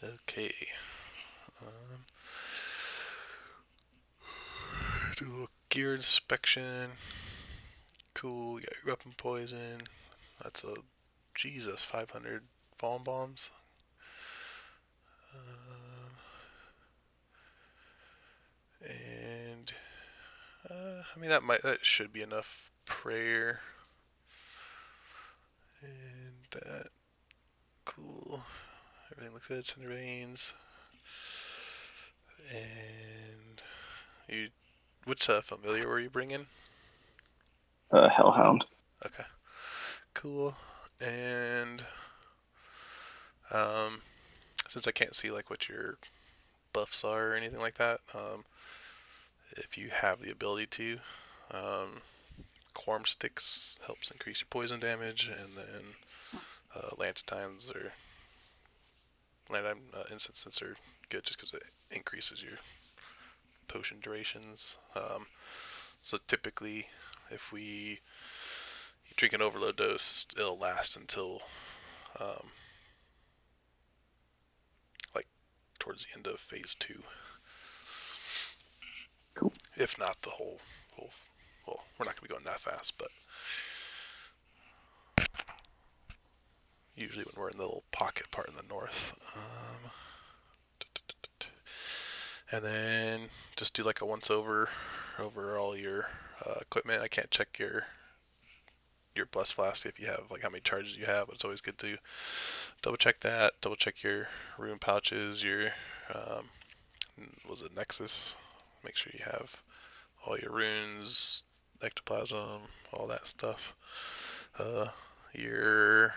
Okay. Um, do a little gear inspection. Cool. You got your weapon poison. That's a Jesus 500 bomb bombs. Um, and I mean that should be enough prayer. And that cool. Everything looks good. Cinder veins. And you, which familiar were you bringing? Hellhound. Okay, cool. And um, since I can't see like what your buffs are or anything like that, if you have the ability to, um, Quorum Sticks helps increase your poison damage, and then Lanternines or Lantern instances are good just because it increases your potion durations. So typically, if we drink an overload dose, it'll last until um, like towards the end of phase 2, Cool. if not the whole. Well, we're not gonna be going that fast, but usually when we're in the little pocket part in the north. And then just do like a once over all your equipment. I can't check your blessed flask if you have like how many charges you have, but it's always good to double check that. Double check your rune pouches, your um, was it Nexus? Make sure you have all your runes, ectoplasm, all that stuff. Uh, your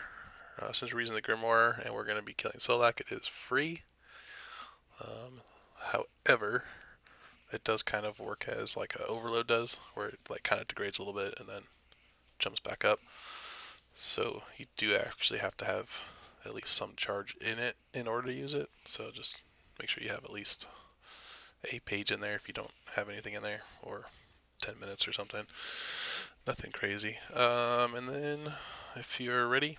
since we're using the Grimoire and we're going to be killing Solak, it is free. However, it does kind of work as like a overload does, where it like kind of degrades a little bit and then jumps back up. So you do actually have to have at least some charge in it in order to use it. So just make sure you have at least a page in there if you don't have anything in there, or 10 minutes or something. Nothing crazy. And then if you're ready,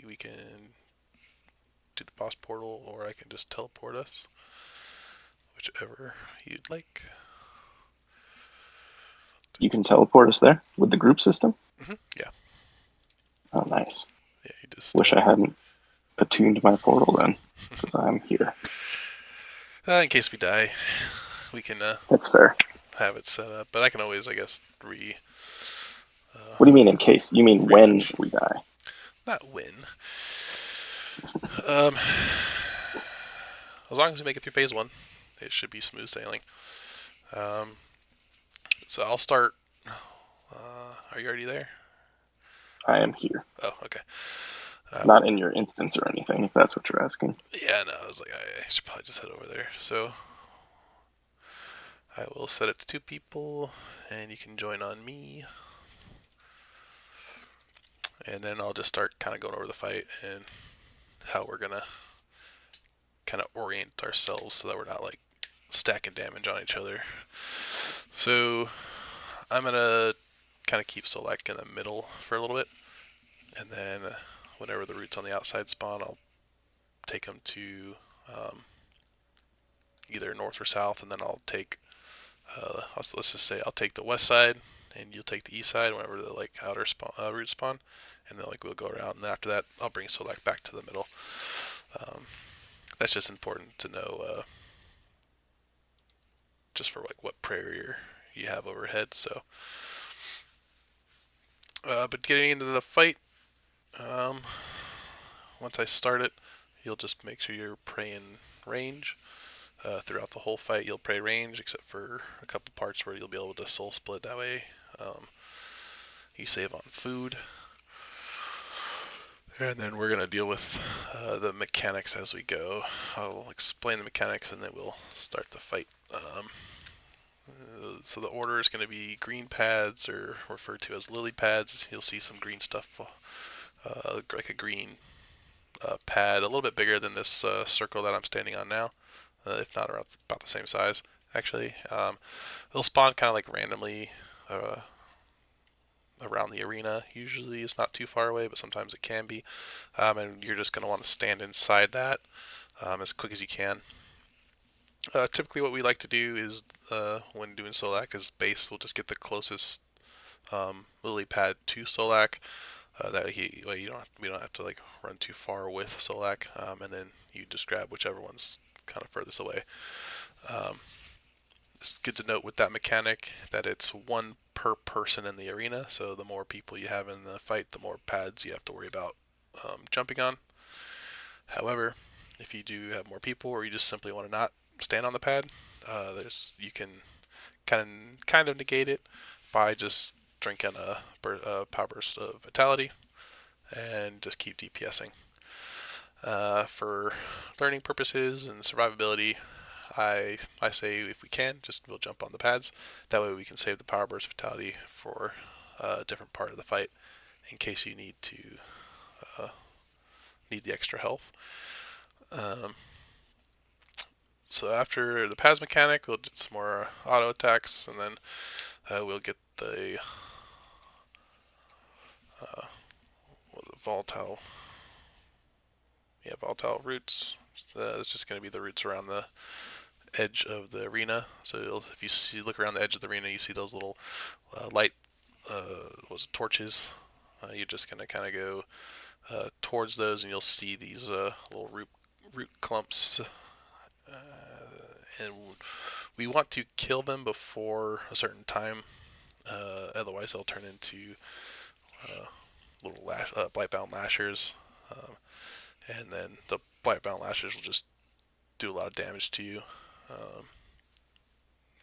we can do the boss portal, or I can just teleport us, whichever you'd like. You can teleport us there with the group system? Yeah, Oh, nice. yeah. You just Wish I hadn't attuned my portal then, because I'm here. in case we die, we can That's fair. have it set up. But I can always, I guess, What do you mean in case? You mean when rematch. we die? Not win. Um, as long as we make it through phase 1, it should be smooth sailing. Um, so I'll start. Are you already there? I am here. Oh, okay. Not in your instance or anything, if that's what you're asking. Yeah, no, I was like, I should probably just head over there. So I will set it to 2 people, and you can join on me. And then I'll just start kind of going over the fight and how we're gonna kind of orient ourselves so that we're not like stacking damage on each other. So I'm gonna kind of keep Solak in the middle for a little bit, and then whenever the roots on the outside spawn, I'll take them to either north or south, and then I'll take let's just say I'll take the west side, and you'll take the east side whenever the like outer root spawn, and then like we'll go around, and then after that I'll bring Solak back to the middle. Um, that's just important to know, just for like what prayer you have overhead. So, but getting into the fight, um, once I start it, you'll just make sure you're praying range. Throughout the whole fight, you'll pray range, except for a couple parts where you'll be able to soul split. That way, you save on food. And then we're going to deal with the mechanics as we go. I'll explain the mechanics and then we'll start the fight. So the order is going to be green pads, or referred to as lily pads. You'll see some green stuff, like a green pad, a little bit bigger than this circle that I'm standing on now, if not around about the same size, actually. They'll spawn kind of like randomly around the arena. Usually it's not too far away, but sometimes it can be. And you're just going to want to stand inside that as quick as you can. Typically, what we like to do is when doing Solak is base. We'll just get the closest lily pad to Solak. Well, we don't have to like run too far with Solak, and then you just grab whichever one's kind of furthest away. Um, it's good to note with that mechanic that it's one per person in the arena. So the more people you have in the fight, the more pads you have to worry about jumping on. However, if you do have more people, or you just simply want to not stand on the pad, there's you can kind of negate it by just drinking a power burst of vitality and just keep DPSing. For learning purposes and survivability, I say if we can, just we'll jump on the pads. That way we can save the power burst vitality for a different part of the fight in case you uh, need the extra health. Um, so after the pads mechanic, we'll do some more auto attacks, and then we'll get the uh, volatile, volatile roots. It's just going to be the roots around the edge of the arena. So if look around the edge of the arena, you see those little light torches. You're just gonna kind of go towards those, and you'll see these little root clumps. And we want to kill them before a certain time. Otherwise, they'll turn into uh, little blight-bound lashers, um, and then the blight-bound lashers will just do a lot of damage to you, um,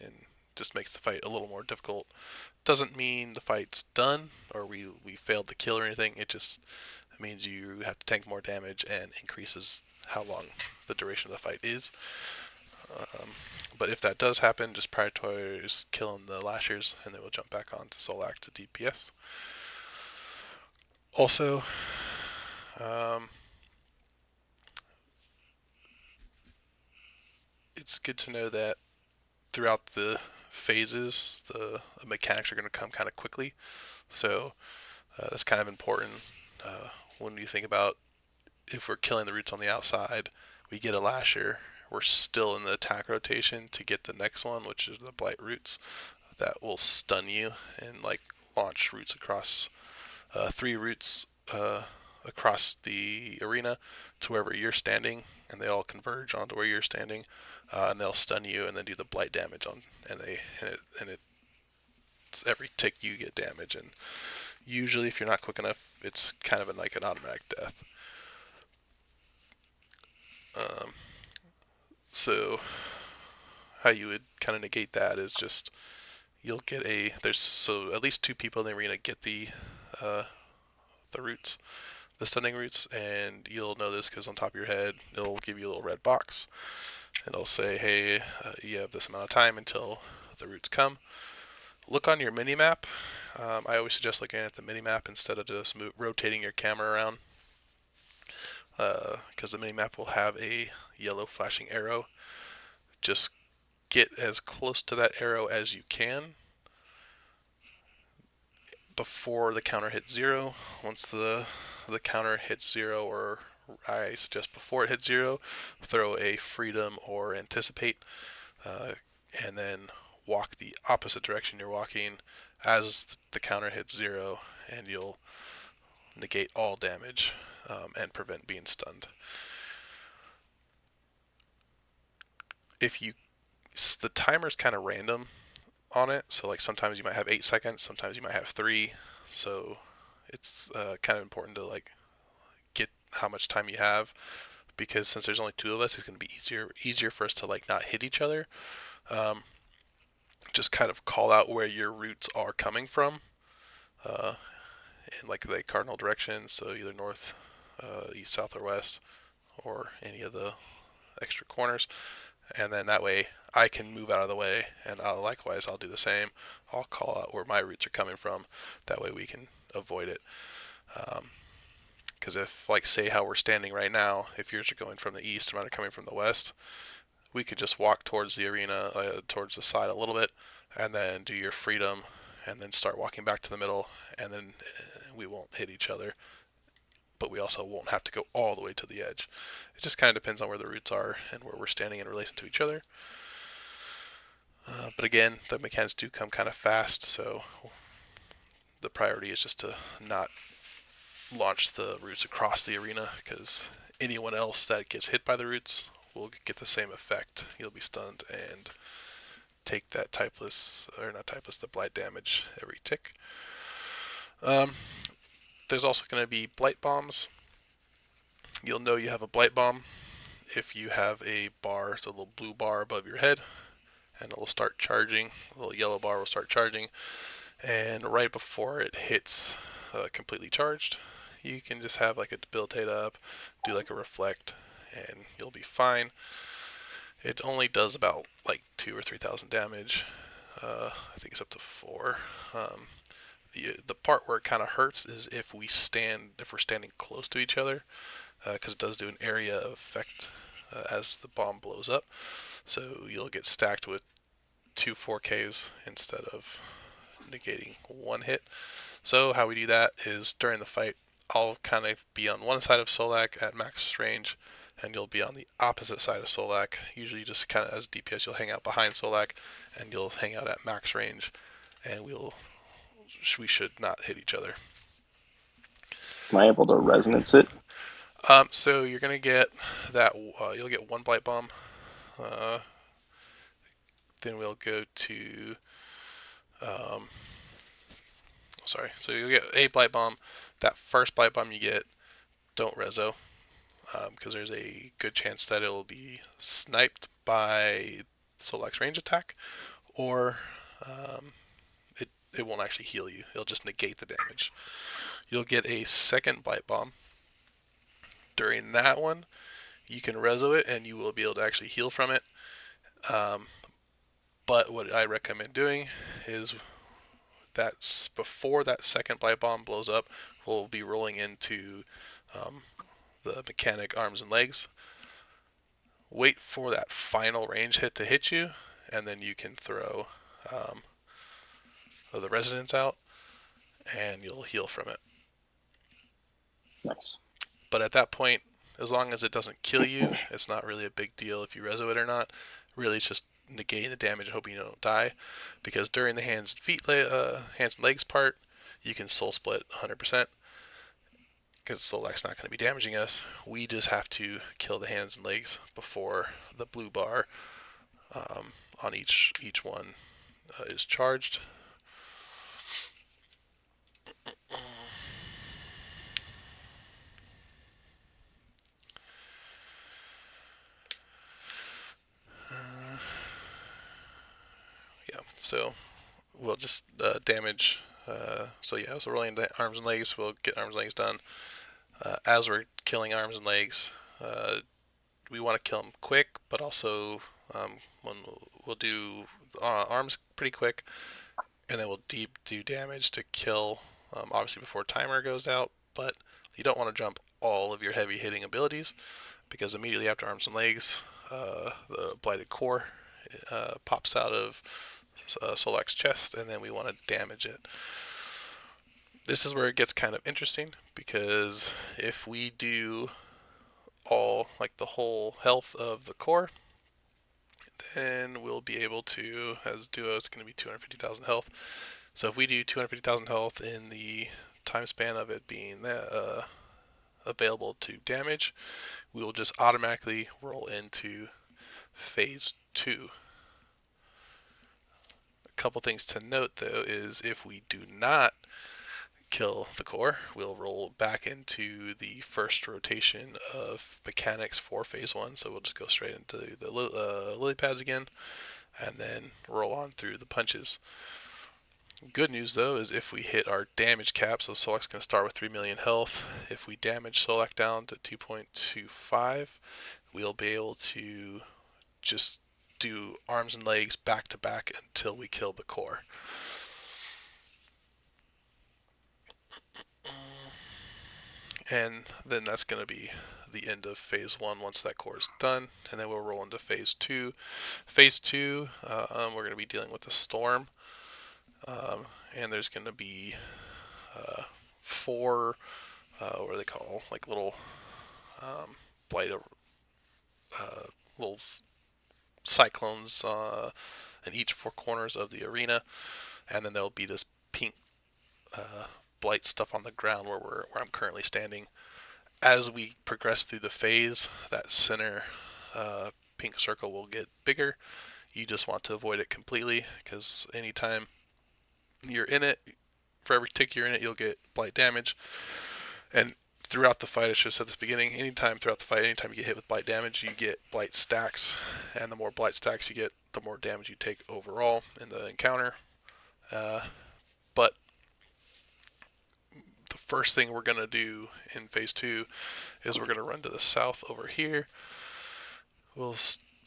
and just makes the fight a little more difficult. Doesn't mean the fight's done or we failed to kill or anything. It just means you have to tank more damage and increases how long the duration of the fight is. Um, but if that does happen, just prioritize killing the lashers, and then we'll jump back on to Solak to DPS. Also, um, it's good to know that throughout the phases, the mechanics are going to come kind of quickly. So that's kind of important when you think about if we're killing the roots on the outside, we get a lasher. We're still in the attack rotation to get the next one, which is the blight roots. That will stun you and like launch roots across 3 roots across the arena to wherever you're standing, and they all converge onto where you're standing, and they'll stun you and then do the blight damage on, and it's every tick you get damage, and usually if you're not quick enough, it's kind of like an automatic death. Um, so how you would kind of negate that is just you'll get there's so at least 2 people in the arena get uh, the roots, the stunning roots, and you'll know this because on top of your head it'll give you a little red box, and it'll say, hey, you have this amount of time until the roots come. Look on your mini map. I always suggest looking at the mini map instead of just rotating your camera around, because the mini map will have a yellow flashing arrow. Just get as close to that arrow as you can before the counter hits 0. Once the counter hits 0, or I suggest before it hits 0, throw a freedom or anticipate, uh, and then walk the opposite direction you're walking as the counter hits 0, and you'll negate all damage and prevent being stunned. If you the timer's kind of random on it, so like sometimes you might have 8 seconds, sometimes you might have 3, so it's kind of important to like get how much time you have, because since there's only 2 of us, it's going to be easier for us to like not hit each other. Um, just kind of call out where your roots are coming from uh, in like the cardinal directions, so either north, east, south, or west, or any of the extra corners, and then that way I can move out of the way, and likewise I'll do the same. I'll call out where my roots are coming from. That way we can avoid it. Because if, like, say how we're standing right now, if yours are going from the east and mine are coming from the west, we could just walk towards the arena, towards the side a little bit, and then do your freedom, and then start walking back to the middle, and then we won't hit each other, but we also won't have to go all the way to the edge. It just kind of depends on where the roots are and where we're standing in relation to each other. But again, the mechanics do come kind of fast, so the priority is just to not launch the roots across the arena, because anyone else that gets hit by the roots will get the same effect. You'll be stunned and take that typeless, or not typeless, the blight damage every tick. Um, there's also going to be blight bombs. You'll know you have a blight bomb if you have a bar, so a little blue bar above your head, and it will start charging. A little yellow bar will start charging, and right before it hits completely charged, you can just have like a debilitate up, do like a reflect, and you'll be fine. It only does about like 2 or 3,000 damage. I think it's up to 4. The part where it kind of hurts is if we're standing close to each other, because it does do an area effect as the bomb blows up. So you'll get stacked with 2 4Ks instead of negating one hit. So how we do that is during the fight, I'll kind of be on one side of Solak at max range, and you'll be on the opposite side of Solak. Usually just kind of as DPS, you'll hang out behind Solak, and you'll hang out at max range, and we should not hit each other. Am I able to resonance it? So you're gonna get that. You'll get one blight bomb. Uh, then we'll go to. Um, Sorry. So you'll get a blight bomb. That first blight bomb you get, don't reso, because there's a good chance that it'll be sniped by Solak's range attack, or um, it won't actually heal you. It'll just negate the damage. You'll get a second blight bomb. During that one, you can reso it, and you will be able to actually heal from it. Um, but what I recommend doing is that's before that second blight bomb blows up, we'll be rolling into um, the mechanic arms and legs. Wait for that final range hit to hit you, and then you can throw um, the resonance out, and you'll heal from it. Nice. But at that point, as long as it doesn't kill you, it's not really a big deal if you reso it or not. Really, it's just negating the damage and hoping you don't die. Because during the hands and legs part, you can soul split 100%. Because Solak's not going to be damaging us. We just have to kill the hands and legs before the blue bar on each one is charged. Yeah, so we'll just damage. So rolling into arms and legs, we'll get arms and legs done. As we're killing arms and legs, we want to kill them quick, but also when we'll do arms pretty quick, and then we'll deep do damage to kill, obviously before timer goes out. But you don't want to jump all of your heavy hitting abilities, because immediately after arms and legs, the blighted core pops out of Solak's chest, and then we want to damage it. This is where it gets kind of interesting, because if we do the whole health of the core, then we'll be able to, as duo, it's going to be 250,000 health. So if we do 250,000 health in the time span of it being available to damage, we will just automatically roll into phase 2. A couple things to note though is if we do not kill the core, we'll roll back into the first rotation of mechanics for phase 1. So we'll just go straight into the lily pads again, and then roll on through the punches. Good news though is if we hit our damage cap, so Solak's going to start with 3 million health. If we damage Solak down to 2.25, we'll be able to just do arms and legs back to back until we kill the core. And then that's going to be the end of phase 1 once that core is done, and then we'll roll into phase 2. Phase 2, we're going to be dealing with the storm. and there's going to be uh, four, what do they call, like little blight, little cyclones in each four corners of the arena, and then there'll be this pink uh, blight stuff on the ground where I'm currently standing. As we progress through the phase, that center uh, pink circle will get bigger. You just want to avoid it completely because anytime you're in it, for every tick you're in it, you'll get blight damage. And throughout the fight, I should have said this at the beginning, anytime throughout the fight, anytime you get hit with blight damage, you get blight stacks. And the more blight stacks you get, the more damage you take overall in the encounter. But the first thing we're going to do in phase two is we're going to run to the south over here. We'll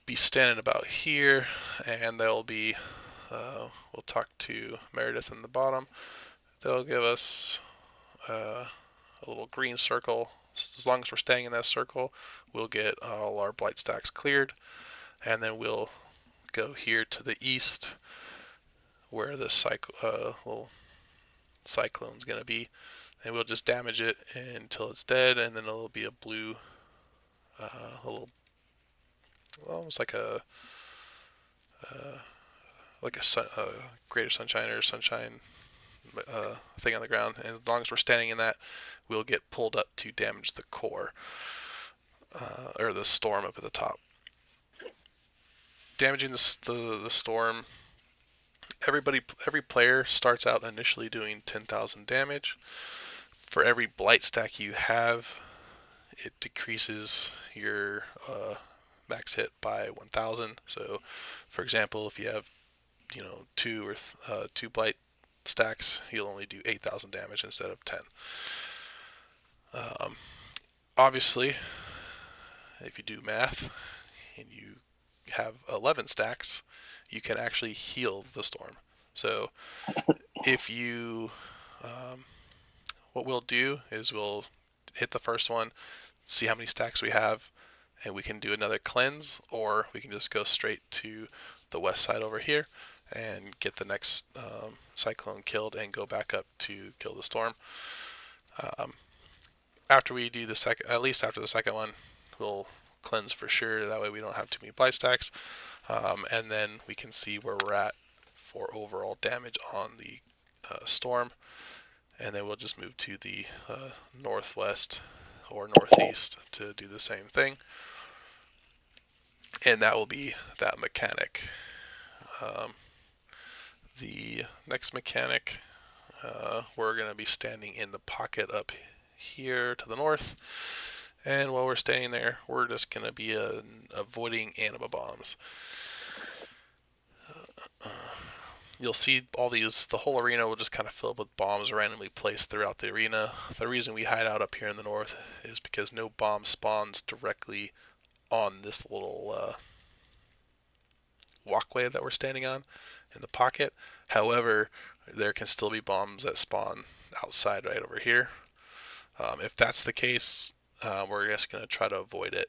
be standing about here, and they'll be, we'll talk to Meredith in the bottom. They'll give us a little green circle. As long as we're staying in that circle, we'll get all our blight stacks cleared, and then we'll go here to the east where the little cyclone's going to be, and we'll just damage it until it's dead, and then it'll be a blue, a little, almost like a greater sunshine or sunshine thing on the ground. And as long as we're standing in that, we'll get pulled up to damage the core or the storm up at the top. Damaging the storm. Every player starts out initially doing 10,000 damage. For every blight stack you have, it decreases your max hit by 1,000. So, for example, if you have two blight stacks, you'll only do 8,000 damage instead of 10. Um, Obviously, if you do math and you have 11 stacks, you can actually heal the storm. So if you, what we'll do is we'll hit the first one, see how many stacks we have, and we can do another cleanse, or we can just go straight to the west side over here and get the next cyclone killed and go back up to kill the storm. After we do the second, at least after the second one, we'll cleanse for sure. That way we don't have too many blight stacks, and then we can see where we're at for overall damage on the storm, and then we'll just move to the northwest or northeast to do the same thing, and that will be that mechanic. Um, the next mechanic, we're going to be standing in the pocket up here to the north, and while we're standing there, we're just going to be avoiding anima bombs. You'll see all these, the whole arena will just kind of fill up with bombs randomly placed throughout the arena. The reason we hide out up here in the north is because no bomb spawns directly on this little walkway that we're standing on in the pocket. However, there can still be bombs that spawn outside right over here. If that's the case, we're just going to try to avoid it.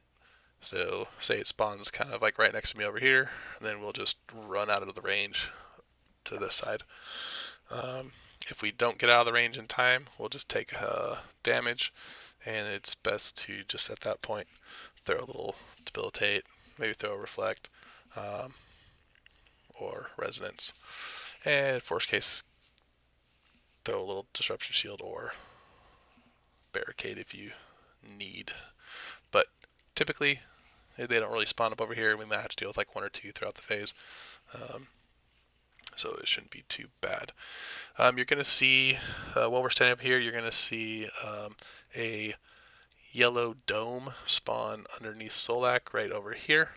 So say it spawns kind of like right next to me over here, and then we'll just run out of the range to this side. If we don't get out of the range in time, we'll just take damage, and it's best to just at that point throw a little debilitate, maybe throw a reflect, or resonance, and worst case, throw a little disruption shield or barricade if you need. But typically, they don't really spawn up over here. We might have to deal with like one or two throughout the phase. So it shouldn't be too bad. You're going to see, while we're standing up here, you're going to see a yellow dome spawn underneath Solak right over here.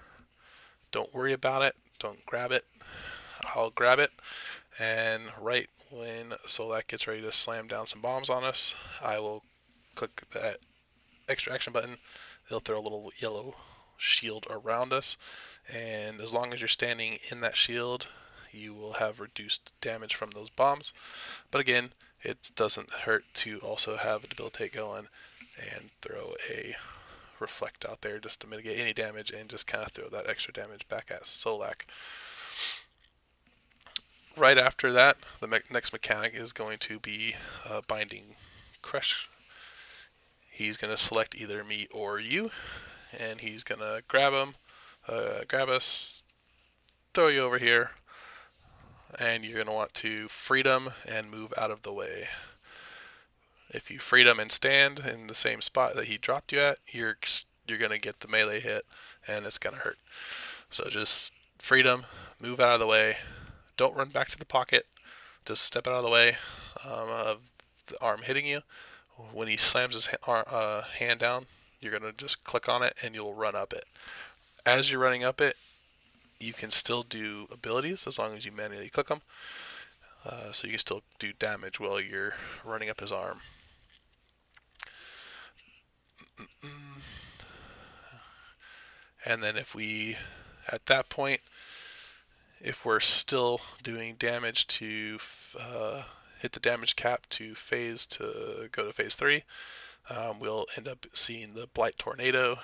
Don't worry about it. Don't grab it. I'll grab it. And right when Solak gets ready to slam down some bombs on us, I will click that extra action button. It'll throw a little yellow shield around us. And as long as you're standing in that shield, you will have reduced damage from those bombs. But again, it doesn't hurt to also have a debilitate going and throw a reflect out there just to mitigate any damage and just kind of throw that extra damage back at Solak. Right after that, the next mechanic is going to be binding crush. He's going to select either me or you, and he's going to grab us, throw you over here, and you're going to want to freedom and move out of the way. If you freedom and stand in the same spot that he dropped you at, you're going to get the melee hit, and it's going to hurt. So just freedom, move out of the way. Don't run back to the pocket. Just step out of the way of the arm hitting you. When he slams his hand down, you're going to just click on it and you'll run up it. As you're running up it, you can still do abilities as long as you manually click them. So you can still do damage while you're running up his arm. And then at that point, if we're still doing damage to hit the damage cap to go to phase 3, we'll end up seeing the Blight Tornado.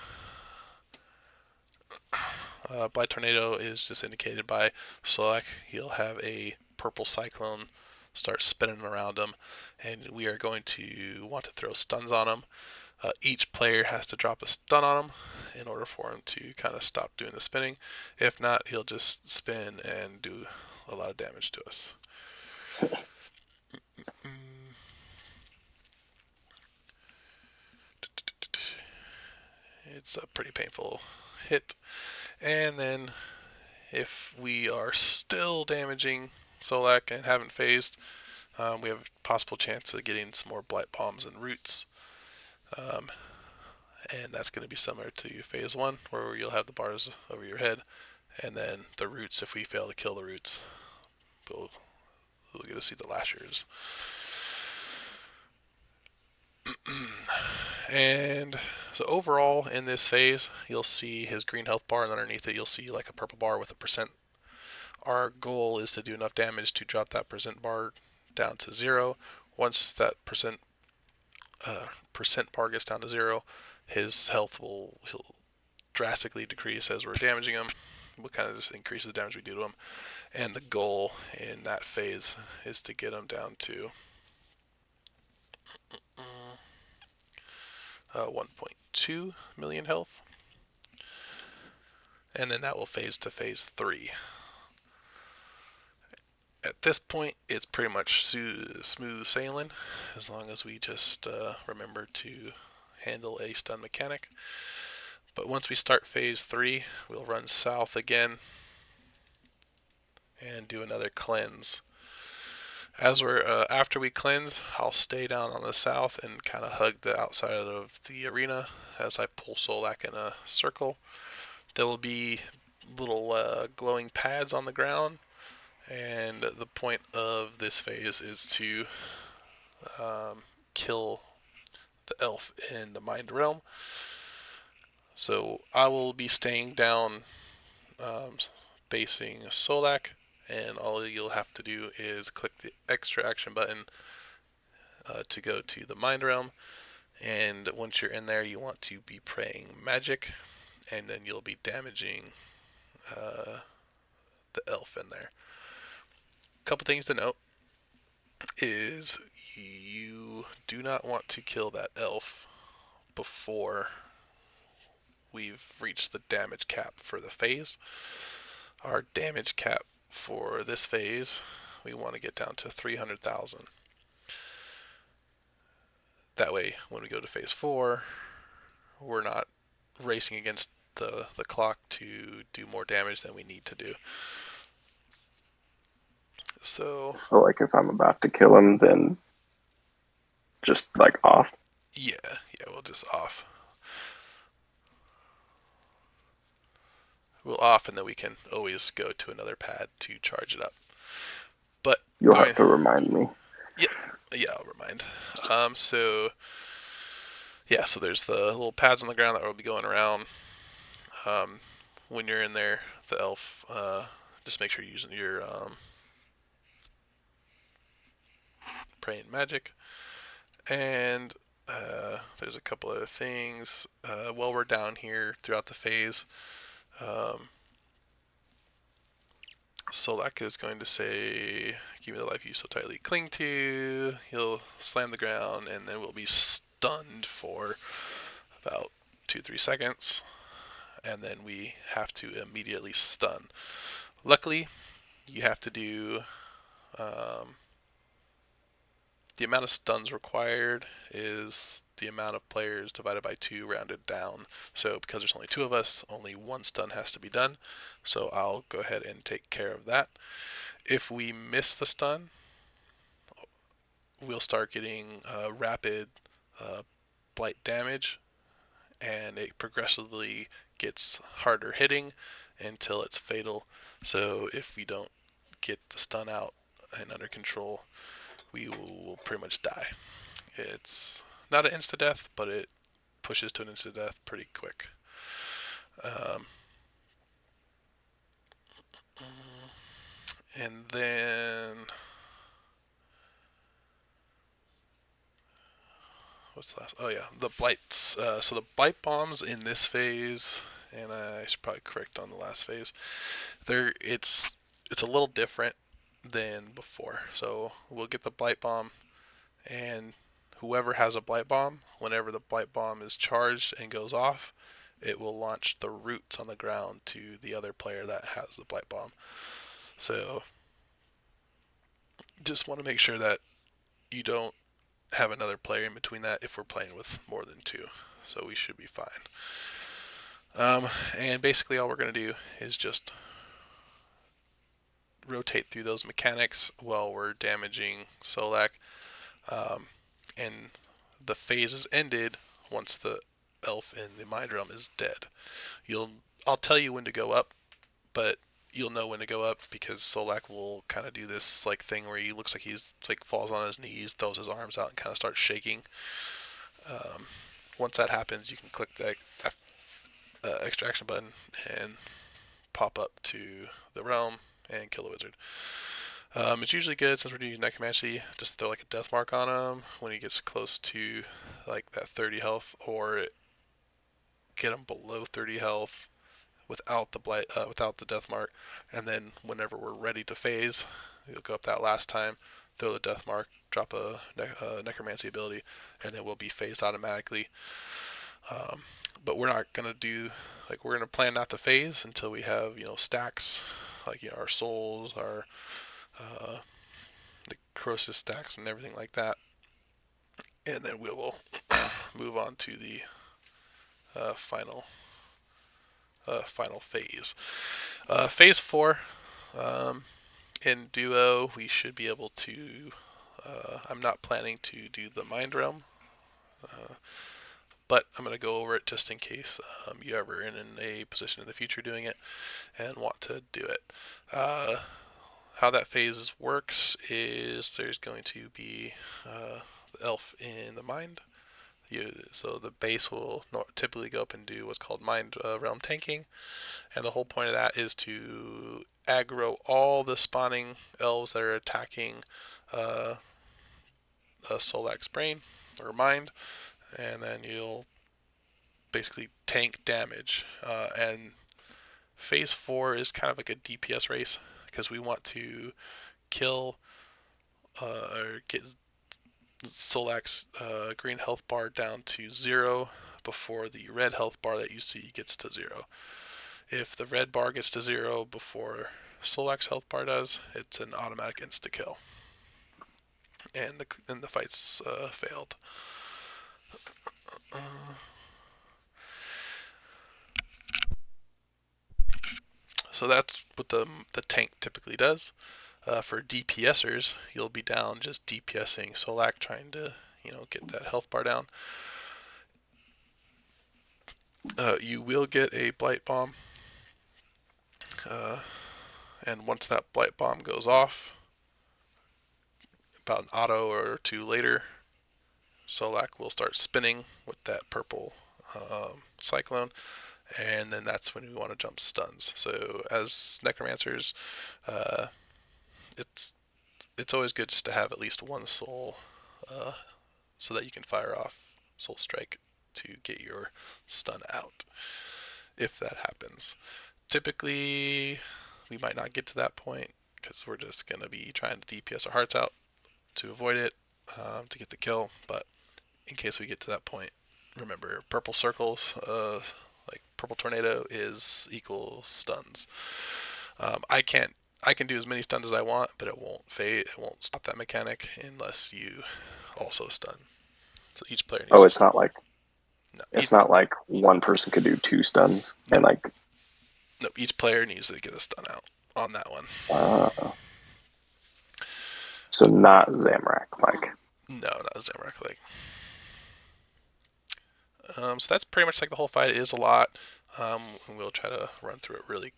Blight Tornado is just indicated by Solak. He'll have a purple cyclone start spinning around him, and we are going to want to throw stuns on him. Each player has to drop a stun on him in order for him to kind of stop doing the spinning. If not, he'll just spin and do a lot of damage to us. It's a pretty painful hit. And then if we are still damaging Solak and haven't phased, we have a possible chance of getting some more Blight Bombs and Roots. And that's going to be similar to phase 1, where you'll have the bars over your head. And then the Roots, if we fail to kill the Roots, we'll get to see the Lashers. And so overall in this phase, you'll see his green health bar, and underneath it you'll see like a purple bar with a percent. Our goal is to do enough damage to drop that percent bar down to 0. Once that percent bar gets down to 0, his health he'll drastically decrease as we're damaging him. We'll kind of just increase the damage we do to him. And the goal in that phase is to get him down to 1.2 million health. And then that will phase to phase 3. At this point, it's pretty much smooth sailing, as long as we just remember to handle a stun mechanic. But once we start phase 3, we'll run south again and do another cleanse. After we cleanse, I'll stay down on the south and kind of hug the outside of the arena as I pull Solak in a circle. There will be little glowing pads on the ground, and the point of this phase is to kill the elf in the mind realm. So I will be staying down, facing Solak, and all you'll have to do is click the extra action button to go to the mind realm. And once you're in there, you want to be praying magic, and then you'll be damaging the elf in there. Couple things to note is you do not want to kill that elf before we've reached the damage cap for the phase. Our damage cap for this phase, we want to get down to 300,000. That way, when we go to phase 4, we're not racing against the clock to do more damage than we need to do. So like if I'm about to kill him, then just like off. yeah, we'll just off. We'll off, and then we can always go to another pad to charge it up. But You'll have to remind me. Yeah, I'll remind. So there's the little pads on the ground that will be going around. When you're in there, the elf, just make sure you're using your praying magic. And there's a couple other things. While we're down here throughout the phase, Solak is going to say, "Give me the life you so tightly cling to." He'll slam the ground, and then we'll be stunned for about 2-3 seconds, and then we have to immediately stun. Luckily, you have to do um, the amount of stuns required is the amount of players divided by 2 rounded down. So because there's only 2 of us, only 1 stun has to be done. So I'll go ahead and take care of that. If we miss the stun, we'll start getting rapid uh, blight damage, and it progressively gets harder hitting until it's fatal. So if we don't get the stun out and under control, we will pretty much die. It's not an insta death, but it pushes to an insta death pretty quick. Um, and then what's the last? Oh yeah, the blights. So the blight bombs in this phase, and I should probably correct on the last phase. It's a little different than before. So we'll get the blight bomb, and whoever has a blight bomb, whenever the blight bomb is charged and goes off, it will launch the roots on the ground to the other player that has the blight bomb. So just want to make sure that you don't have another player in between that if we're playing with more than 2. So we should be fine. And basically all we're going to do is just rotate through those mechanics while we're damaging Solak. Um, and the phase is ended once the elf in the mind realm is dead. I'll tell you when to go up, but you'll know when to go up because Solak will kind of do this like thing where he looks like he's like falls on his knees, throws his arms out, and kind of starts shaking. Um, Once that happens, you can click the extraction button and pop up to the realm and kill the wizard. It's usually good since we're doing necromancy. Just throw like a death mark on him when he gets close to like that 30 health, or get him below 30 health without the death mark, and then whenever we're ready to phase, you'll go up that last time, throw the death mark, drop a necromancy ability, and then we'll be phased automatically. Um, but we're not gonna do like we're gonna plan not to phase until we have stacks like our souls, our uh, the Croesus stacks, and everything like that, and then we will move on to the final final phase. Phase 4. Um, in duo, we should be able to. I'm not planning to do the mind realm, uh, but I'm going to go over it just in case you ever in a position in the future doing it and want to do it. How that phase works is there's going to be the elf in the mind. So the base will typically go up and do what's called mind realm tanking, and the whole point of that is to aggro all the spawning elves that are attacking uh, Solak's brain or mind, and then you'll basically tank damage. And phase 4 is kind of like a DPS race because we want to kill or get Solak's green health bar down to 0 before the red health bar that you see gets to 0. If the red bar gets to 0 before Solak's health bar does, it's an automatic insta kill, and the fight's failed. Uh, so that's what the tank typically does. For DPSers, you'll be down just DPSing Solak, trying to get that health bar down. You will get a blight bomb, uh, and once that blight bomb goes off, about an auto or 2 later, Solak will start spinning with that purple cyclone, and then that's when we want to jump stuns. So as necromancers, uh, it's it's always good just to have at least one soul, uh, so that you can fire off soul strike to get your stun out if that happens. Typically, we might not get to that point because we're just going to be trying to DPS our hearts out to avoid it, to get the kill. But in case we get to that point, remember purple circles, like purple tornado is equal stuns. I can't. I can do as many stuns as I want, but it won't fade. It won't stop that mechanic unless you also stun. So each player needs Oh, to. No, it's not like one person could do two stuns no, and like no. Each player needs to get a stun out on that one. uh, so not Zamrak like. No, not Zamrock Lake. So that's pretty much like the whole fight. It is a lot. And we'll try to run through it really.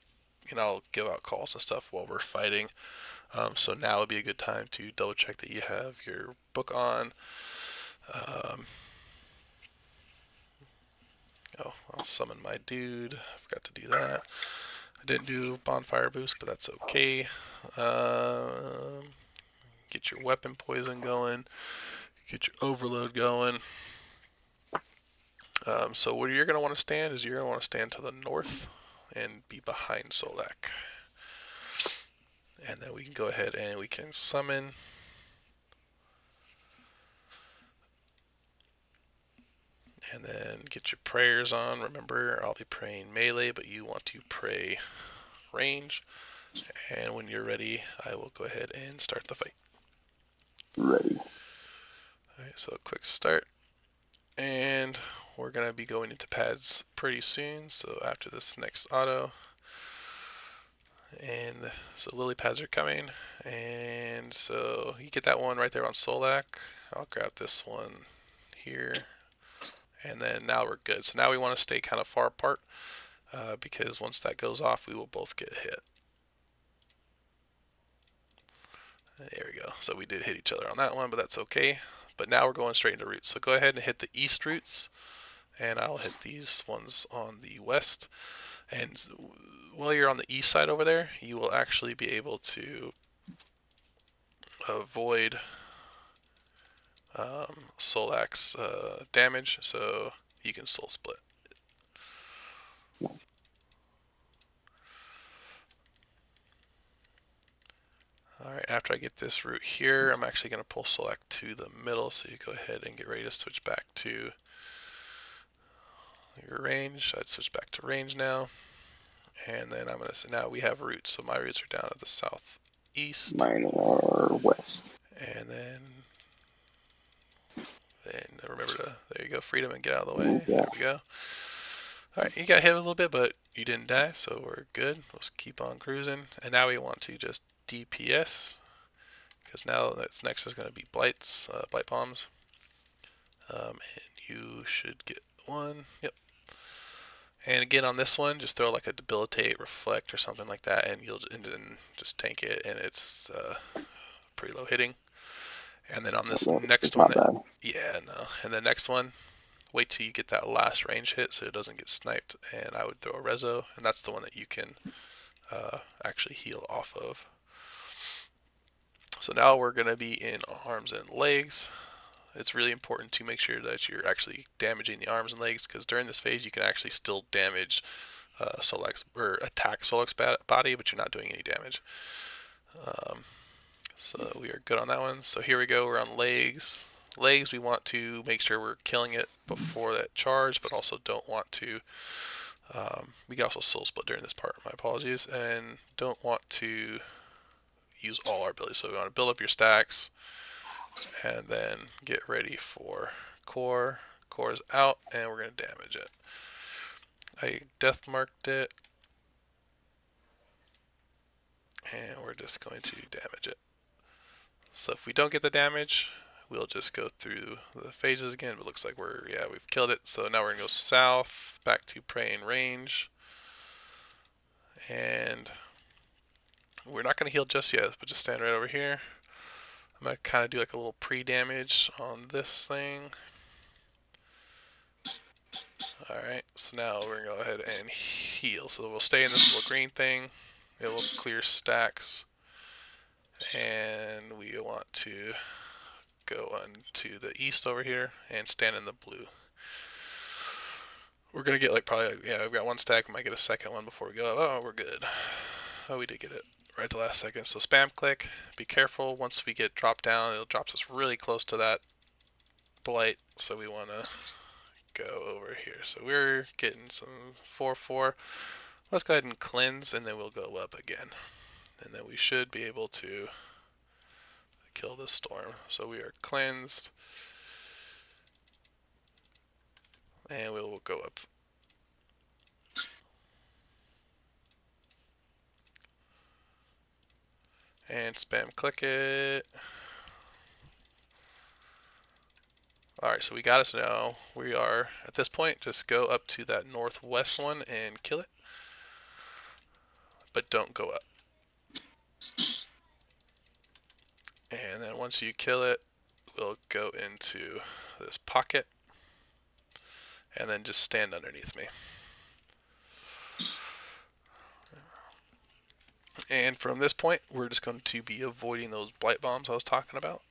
I'll give out calls and stuff while we're fighting. So now would be a good time to double check that you have your book on. Um, oh, I'll summon my dude. I forgot to do that. I didn't do bonfire boost, but that's okay. Get your weapon poison going. Get your overload going. So where you're going to want to stand is you're going to want to stand to the north and be behind Solak. And then we can go ahead and we can summon. And then get your prayers on. Remember, I'll be praying melee, but you want to pray range. And when you're ready, I will go ahead and start the fight. Ready. Alright, so quick start. And we're going to be going into pads pretty soon. So after this next auto. And so lily pads are coming. And so you get that one right there on Solak. I'll grab this one here. And then now we're good. So now we want to stay kind of far apart. Because once that goes off, we will both get hit. There we go. So we did hit each other on that one, but that's okay. But now we're going straight into roots. So go ahead and hit the east roots, and I'll hit these ones on the west. And while you're on the east side over there, you will actually be able to avoid Solak's damage, so you can soul split. Alright, after I get this route here, I'm actually going to pull Solak to the middle, so you go ahead and get ready to switch back to your range. I'd switch back to range now. And then I'm going to say now we have roots, so my roots are down at the southeast. Mine are west. And then remember to, there you go, freedom and get out of the way. Yeah. There we go. Alright, you got hit a little bit, but you didn't die, so we're good. Let's keep on cruising. And now we want to just DPS, because now that's next is going to be blights, blight bombs. And you should get one. Yep. And again on this one, just throw like a debilitate, reflect, or something like that, and you'll then just tank it, and it's pretty low hitting. And then on this next one, yeah, no. And the next one, wait till you get that last range hit so it doesn't get sniped. And I would throw a rezo, and that's the one that you can actually heal off of. So now we're gonna be in arms and legs. It's really important to make sure that you're actually damaging the arms and legs, because during this phase you can actually still damage Solak's, or attack Solak's body, but you're not doing any damage. So we are good on that one. So here we go, we're on legs. Legs, we want to make sure we're killing it before that charge, but also don't want to, we can also soul split during this part, my apologies, and don't want to use all our abilities. So we want to build up your stacks, and then get ready for core. Core is out, and we're going to damage it. I death marked it, and we're just going to damage it. So if we don't get the damage, we'll just go through the phases again. But it looks like we've killed it. So now we're going to go south, back to praying range. And we're not going to heal just yet, but just stand right over here. I'm going to kind of do like a little pre-damage on this thing. Alright, so now we're going to go ahead and heal. So we'll stay in this little green thing. It will clear stacks. And we want to go on to the east over here and stand in the blue. We're going to get like probably, yeah, we've got one stack. We might get a second one before we go. Oh, we're good. Oh, we did get it right the last second. So spam click. Be careful. Once we get dropped down, it drops us really close to that blight. So we want to go over here. So we're getting some 4/4. Let's go ahead and cleanse, and then we'll go up again. And then we should be able to kill this storm. So we are cleansed, and we will go up. And spam click it. Alright, so we got us now. We are, at this point, just go up to that northwest one and kill it. But don't go up. And then once you kill it, we'll go into this pocket. And then just stand underneath me. And from this point, we're just going to be avoiding those blight bombs I was talking about.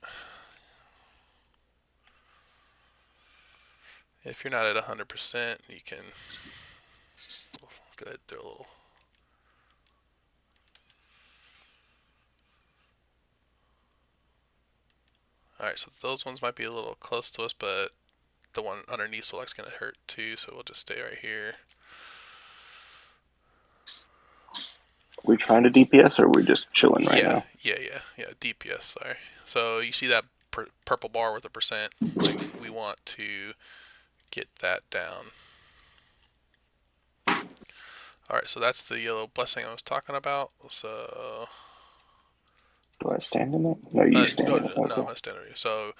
If you're not at 100%, you can go ahead and throw a little. Alright, so those ones might be a little close to us, but the one underneath Solak's going to hurt too, so we'll just stay right here. Are we trying to DPS or are we just chilling right Yeah, now? yeah. DPS, sorry. So you see that purple bar with a percent? Like, we want to get that down. Alright, so that's the yellow blessing I was talking about. So Do I stand in it? No, you stand no, in it. no, I'm Okay. gonna stand over you. So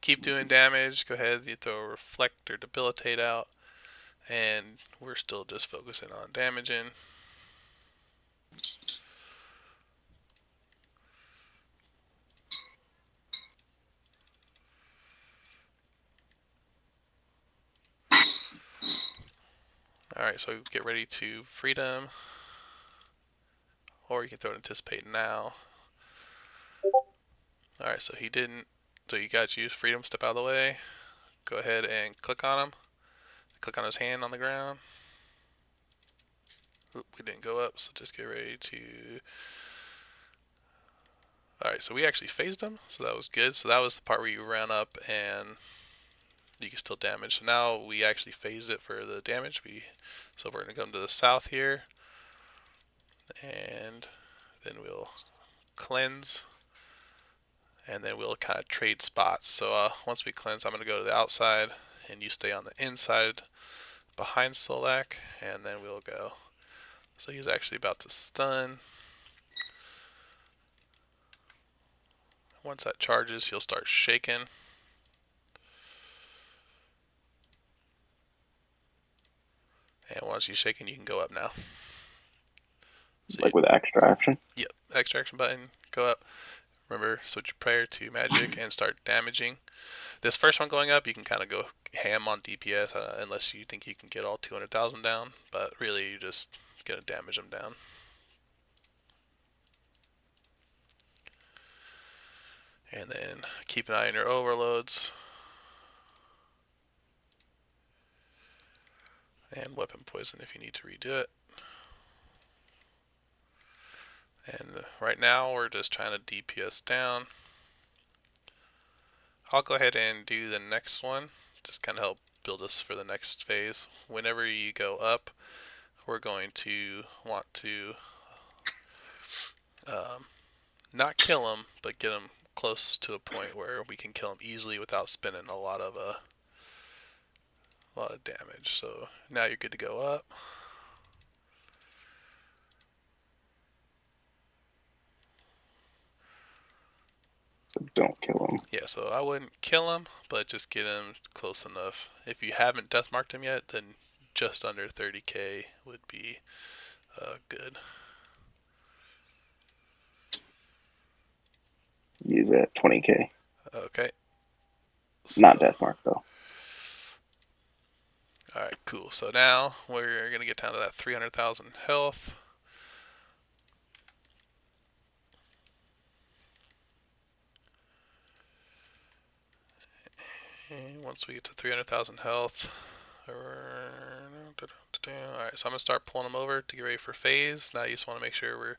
keep doing damage. Go ahead, you throw reflect or debilitate out, and we're still just focusing on damaging. All right, so get ready to freedom, or you can throw anticipate now. All right, so he didn't. So you guys use freedom. Step out of the way. Go ahead and click on him. Click on his hand on the ground. Oop, we didn't go up, so just get ready to. Alright, so we actually phased him, so that was good. So that was the part where you ran up and you can still damage. So now we actually phased it for the damage. So we're going to come to the south here, and then we'll cleanse, and then we'll kind of trade spots. So once we cleanse, I'm going to go to the outside, and you stay on the inside behind Solak, and then we'll go. So he's actually about to stun. Once that charges, he'll start shaking. And once he's shaking, you can go up now. So you, Like with extra action? yep, extraction button, go up. Remember, switch your prayer to magic and start damaging. This first one going up, you can kind of go ham on DPS unless you think you can get all 200,000 down. But really, you're just gonna damage them down. And then keep an eye on your overloads and weapon poison if you need to redo it. And right now, we're just trying to DPS down. I'll go ahead and do the next one. Just kind of help build us for the next phase. Whenever you go up, we're going to want to um, not kill him, but get him close to a point where we can kill him easily without spending a lot of damage. So now you're good to go up. So don't kill him. Yeah, so I wouldn't kill him, but just get him close enough. If you haven't death marked him yet, then just under 30k would be good. Use at 20k. Okay, Not so death mark though. all right, cool. So now we're gonna get down to that 300,000 health. And once we get to 300,000 health, Alright, so I'm going to start pulling them over to get ready for phase. Now you just want to make sure we're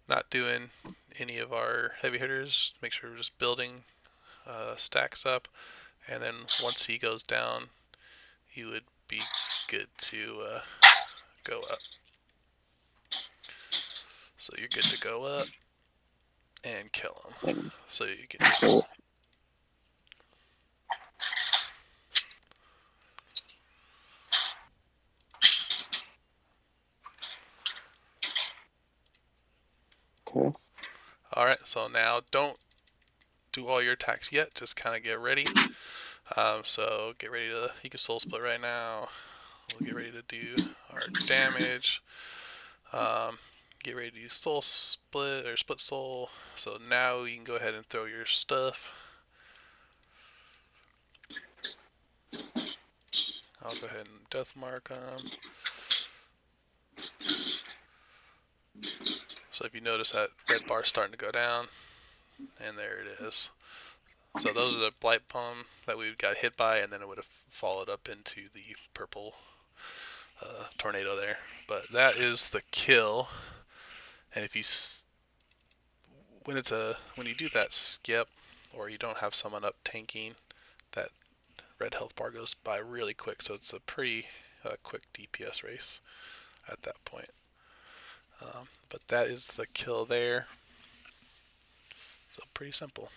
not doing any of our heavy hitters. Make sure we're just building stacks up. And then once he goes down, you would be good to go up. So you're good to go up and kill him. And So you can just. kill. Okay. Alright, so now don't do all your attacks yet. Just kind of get ready. So get ready to. You can soul split right now. We'll get ready to do our damage. Get ready to use soul split or split soul. So now you can go ahead and throw your stuff. I'll go ahead and death mark them. So if you notice that red bar starting to go down, and there it is. So those are the blight bomb that we got hit by, and then it would have followed up into the purple tornado there. But that is the kill. And if you when you do that skip, or you don't have someone up tanking, that red health bar goes by really quick. So it's a pretty quick DPS race at that point. But that is the kill there. So pretty simple.